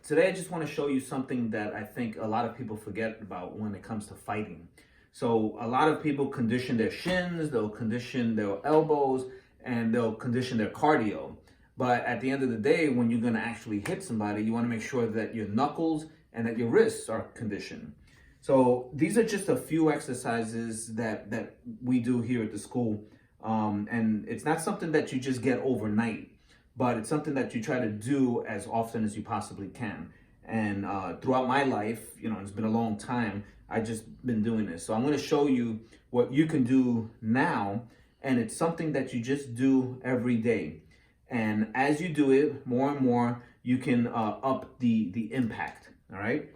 Today I just want to show you something that I think a lot of people forget about when it comes to fighting. So a lot of people condition their shins, they'll condition their elbows, and they'll condition their cardio. But at the end of the day, when you're going to actually hit somebody, you want to make sure that your knuckles and that your wrists are conditioned. So these are just a few exercises that we do here at the school. And it's not something that you just get overnight, but it's something that you try to do as often as you possibly can. And throughout my life, it's been a long time, I just been doing this. So I'm going to show you what you can do now, and it's something that you just do every day. And as you do it more and more, you can up the impact, all right?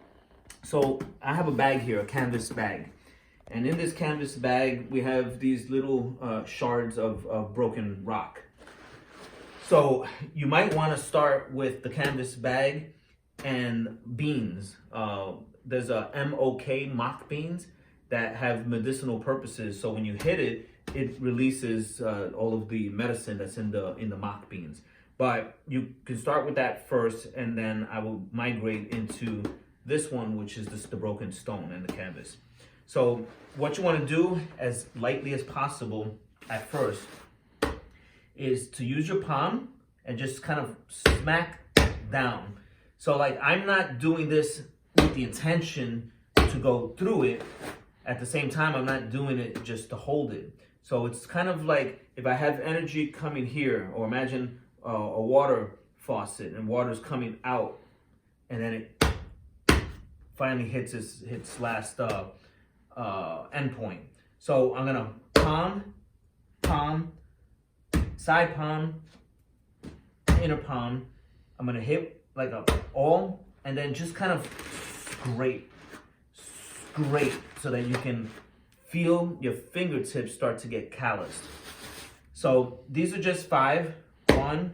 So I have a bag here, a canvas bag. And in this canvas bag, we have these little shards of broken rock. So you might want to start with the canvas bag and beans. There's a mock beans that have medicinal purposes. So when you hit it, it releases all of the medicine that's in the mock beans. But you can start with that first, and then I will migrate into this one, which is the broken stone and the canvas. So what you want to do as lightly as possible at first is to use your palm and just kind of smack down. So like, I'm not doing this with the intention to go through it. At the same time, I'm not doing it just to hold it. So it's kind of like if I have energy coming here, or imagine a water faucet and water's coming out, and then it finally hits its last end point. So I'm gonna palm, side palm, inner palm. I'm gonna hit like a all, and then just kind of scrape so that you can feel your fingertips start to get calloused. So these are just 5. 1,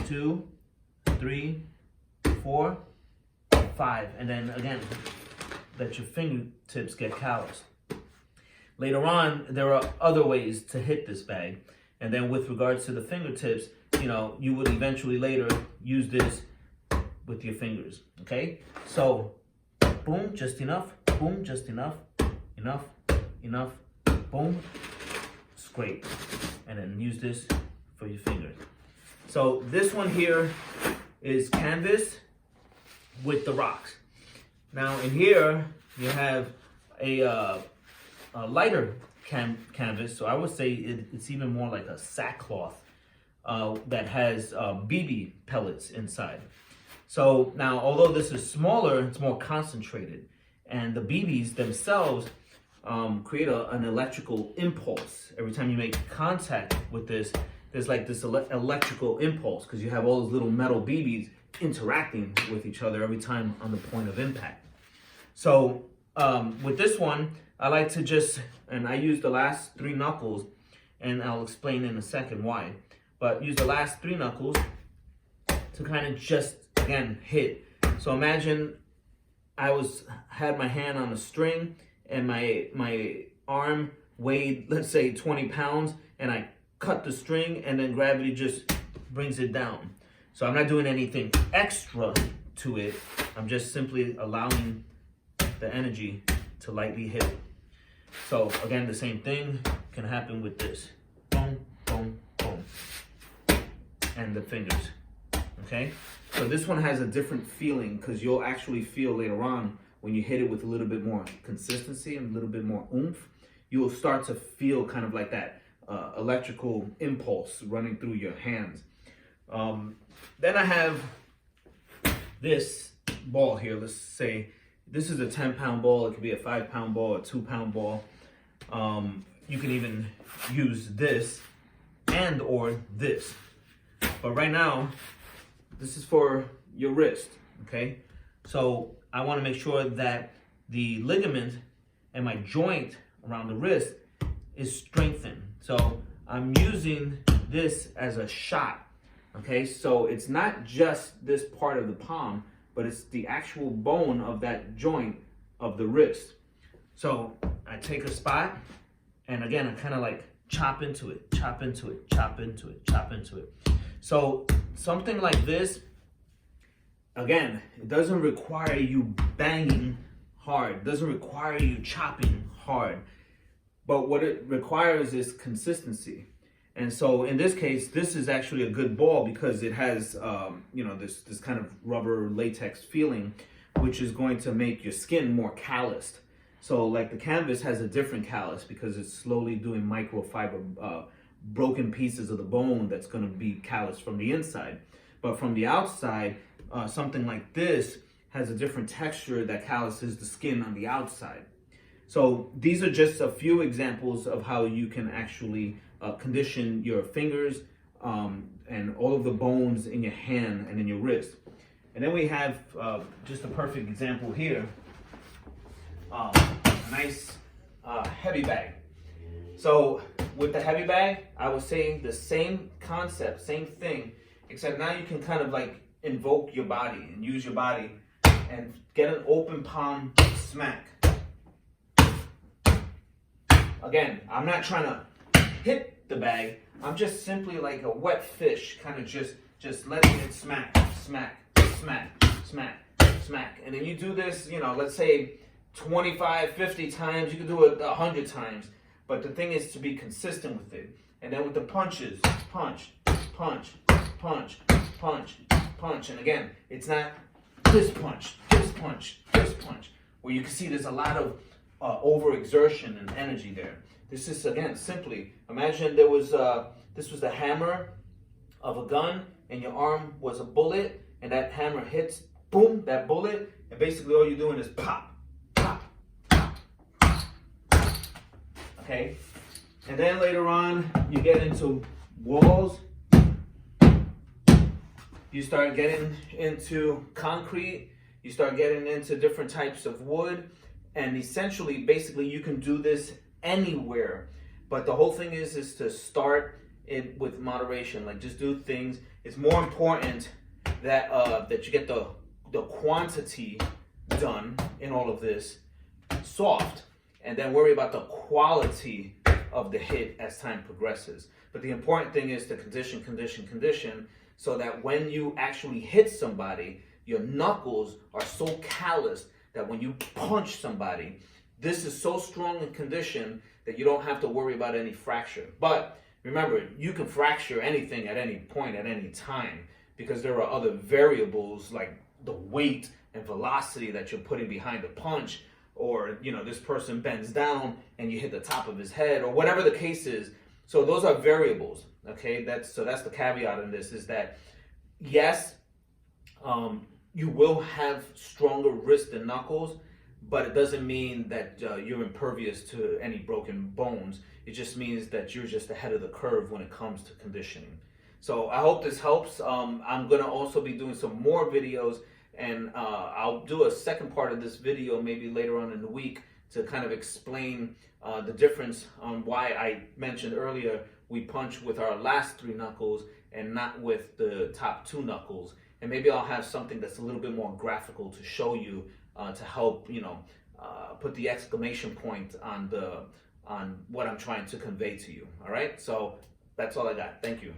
2, 3, 4, 5. And then again, let your fingertips get calloused. Later on, there are other ways to hit this bag. And then with regards to the fingertips, you would eventually later use this with your fingers, okay? So, boom, just enough, boom, just enough, enough, boom, scrape. And then use this for your fingers. So this one here is canvas with the rocks. Now in here, you have a lighter canvas, so I would say it's even more like a sackcloth that has BB pellets inside. So now, although this is smaller, it's more concentrated, and the BBs themselves create an electrical impulse. Every time you make contact with this, there's like this electrical impulse, because you have all those little metal BBs interacting with each other every time on the point of impact. So with this one, I like to just, and I use the last 3 knuckles, and I'll explain in a second why, but use the last 3 knuckles to kind of just, again, hit. So imagine I had my hand on a string, and my arm weighed, let's say, 20 pounds, and I cut the string, and then gravity just brings it down. So I'm not doing anything extra to it. I'm just simply allowing the energy to lightly hit it. So again, the same thing can happen with this. Boom, boom, boom. And the fingers, okay? So this one has a different feeling, because you'll actually feel later on when you hit it with a little bit more consistency and a little bit more oomph, you will start to feel kind of like that electrical impulse running through your hands. Then I have this ball here. Let's say this is a 10-pound ball. It could be a 5-pound ball, a 2-pound ball. You can even use this and or this. But right now, this is for your wrist, okay? So I want to make sure that the ligament and my joint around the wrist is strengthened. So I'm using this as a shot, okay? So it's not just this part of the palm, but it's the actual bone of that joint of the wrist. So I take a spot, and again, I kind of like chop into it, chop into it, chop into it, chop into it. So something like this, again, it doesn't require you banging hard. It doesn't require you chopping hard. But what it requires is consistency. And so in this case, this is actually a good ball because it has, this kind of rubber latex feeling, which is going to make your skin more calloused. So like the canvas has a different callus because it's slowly doing microfiber, broken pieces of the bone that's going to be calloused from the inside. But from the outside, something like this has a different texture that calluses the skin on the outside. So these are just a few examples of how you can actually condition your fingers and all of the bones in your hand and in your wrist. And then we have just a perfect example here, a nice heavy bag. So with the heavy bag, I was saying the same concept, same thing, except now you can kind of like invoke your body and use your body and get an open palm smack. Again, I'm not trying to hit the bag. I'm just simply like a wet fish, kind of just letting it smack, smack, smack, smack, smack. And then you do this, let's say 25, 50 times. You can do it 100 times. But the thing is to be consistent with it. And then with the punches, punch, punch, punch, punch, punch. And again, it's not this punch, this punch, this punch. Where you can see there's a lot of overexertion and energy there. This is, again, simply, imagine this was the hammer of a gun and your arm was a bullet and that hammer hits, boom, that bullet, and basically all you're doing is pop, pop, pop, pop. Okay? And then later on, you get into walls. You start getting into concrete. You start getting into different types of wood. And essentially, basically, you can do this anywhere. But the whole thing is to start it with moderation. Like, just do things. It's more important that that you get the quantity done in all of this soft, and then worry about the quality of the hit as time progresses. But the important thing is to condition, condition, condition, so that when you actually hit somebody, your knuckles are so calloused that when you punch somebody, this is so strong in condition that you don't have to worry about any fracture. But remember, you can fracture anything at any point, at any time, because there are other variables like the weight and velocity that you're putting behind the punch, or this person bends down and you hit the top of his head, or whatever the case is. So those are variables. Okay, that's the caveat in this, is that yes, you will have stronger wrist and knuckles, but it doesn't mean that you're impervious to any broken bones. It just means that you're just ahead of the curve when it comes to conditioning. So I hope this helps. I'm gonna also be doing some more videos, and I'll do a second part of this video maybe later on in the week to kind of explain the difference on why I mentioned earlier we punch with our last 3 knuckles and not with the top 2 knuckles. And maybe I'll have something that's a little bit more graphical to show you to help, put the exclamation point on what I'm trying to convey to you. All right, so that's all I got. Thank you.